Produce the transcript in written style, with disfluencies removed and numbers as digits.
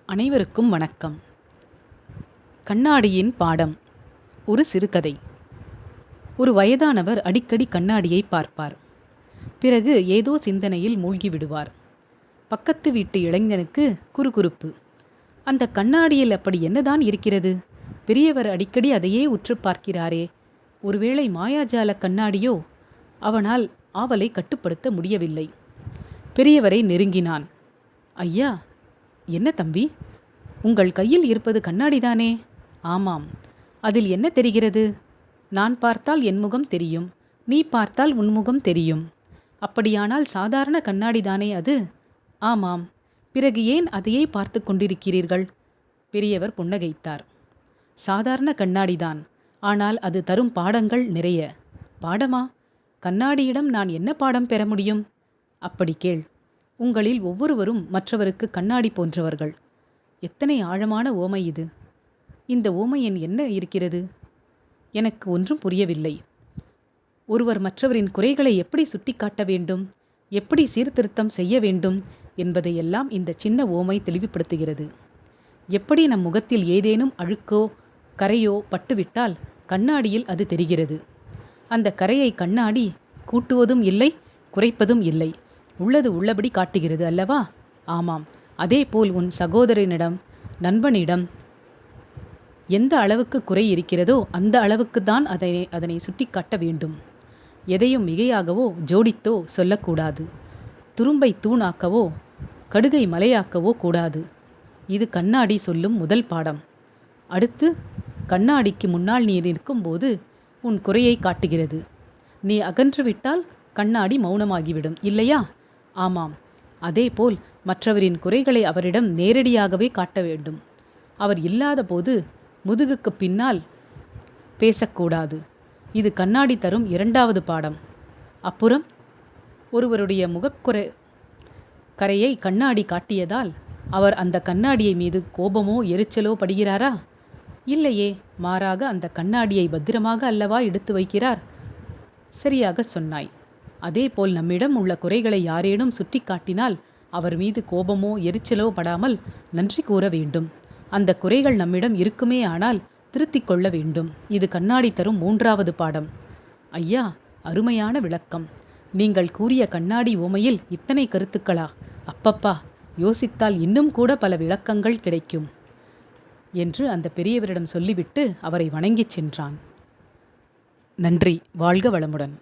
அனைவருக்கும் வணக்கம். கண்ணாடியின் பாடம். ஒரு சிறுகதை. ஒரு வயதானவர் அடிக்கடி கண்ணாடியை பார்ப்பார். பிறகு ஏதோ சிந்தனையில் மூழ்கி விடுவார். பக்கத்து வீட்டு இளைஞனுக்கு குறுகுறுப்பு. அந்த கண்ணாடியில் அப்படி என்னதான் இருக்கிறது? பெரியவர் அடிக்கடி அதையே உற்று பார்க்கிறாரே, ஒருவேளை மாயாஜால கண்ணாடியோ? அவனால் ஆவலை கட்டுப்படுத்த முடியவில்லை. பெரியவரை நெருங்கினான். ஐயா! என்ன தம்பி, உங்கள் கையில் இருப்பது கண்ணாடிதானே? ஆமாம். அதில் என்ன தெரிகிறது? நான் பார்த்தால் என் முகம் தெரியும், நீ பார்த்தால் உன் முகம் தெரியும். அப்படியானால் சாதாரண கண்ணாடிதானே அது? ஆமாம். பிறகு ஏன் அதையே பார்த்து கொண்டிருக்கிறீர்கள்? பெரியவர் புன்னகைத்தார். சாதாரண கண்ணாடிதான், ஆனால் அது தரும் பாடங்கள் நிறைய. பாடமா? கண்ணாடியிடம் நான் என்ன பாடம் பெற முடியும்? அப்படி கேள். உங்களில் ஒவ்வொருவரும் மற்றவருக்கு கண்ணாடி போன்றவர்கள். எத்தனை ஆழமான ஓமை இது! இந்த ஓமையின் என்ன இருக்கிறது? எனக்கு ஒன்றும் புரியவில்லை. ஒருவர் மற்றவரின் குறைகளை எப்படி சுட்டிக்காட்ட வேண்டும், எப்படி சீர்திருத்தம் செய்ய வேண்டும் என்பதையெல்லாம் இந்த சின்ன ஓமை தெளிவுபடுத்துகிறது. எப்படி நம் முகத்தில் ஏதேனும் அழுக்கோ கரையோ பட்டுவிட்டால் கண்ணாடியில் அது தெரிகிறது. அந்த கரையை கண்ணாடி கூட்டுவதும் இல்லை, குறைப்பதும் இல்லை, உள்ளது உள்ளபடி காட்டுகிறது அல்லவா? ஆமாம். அதேபோல் உன் சகோதரனிடம், நண்பனிடம் எந்த அளவுக்கு குறை இருக்கிறதோ அந்த அளவுக்கு தான் அதனை சுட்டிக்காட்ட வேண்டும். எதையும் மிகையாகவோ ஜோடித்தோ சொல்லக்கூடாது. துரும்பை தூணாக்கவோ கடுகை மலையாக்கவோ கூடாது. இது கண்ணாடி சொல்லும் முதல் பாடம். அடுத்து, கண்ணாடிக்கு முன்னால் நீ நிற்கும்போது உன் குறையை காட்டுகிறது. நீ அகன்றுவிட்டால் கண்ணாடி மௌனமாகிவிடும், இல்லையா? ஆமாம். அதேபோல் மற்றவரின் குறைகளை அவரிடம் நேரடியாகவே காட்ட வேண்டும். அவர் இல்லாத போது முதுகுக்கு பின்னால் பேசக்கூடாது. இது கண்ணாடி தரும் இரண்டாவது பாடம். அப்புறம், ஒருவருடைய கரையை கண்ணாடி காட்டியதால் அவர் அந்த கண்ணாடியை மீது கோபமோ எரிச்சலோ படுகிறாரா? இல்லையே, மாறாக அந்த கண்ணாடியை பத்திரமாக அல்லவா எடுத்து வைக்கிறார். சரியாக சொன்னாய். அதேபோல் நம்மிடம் உள்ள குறைகளை யாரேனும் சுட்டி காட்டினால் அவர் மீது கோபமோ எரிச்சலோ படாமல் நன்றி கூற வேண்டும். அந்த குறைகள் நம்மிடம் இருக்குமே ஆனால் திருத்திக் கொள்ள வேண்டும். இது கண்ணாடி தரும் மூன்றாவது பாடம். ஐயா, அருமையான விளக்கம். நீங்கள் கூறிய கண்ணாடி ஓமையில் இத்தனை கருத்துக்களா? அப்பப்பா, யோசித்தால் இன்னும் கூட பல விளக்கங்கள் கிடைக்கும் என்று அந்த பெரியவரிடம் சொல்லிவிட்டு அவரை வணங்கிச் சென்றான். நன்றி. வாழ்க வளமுடன்.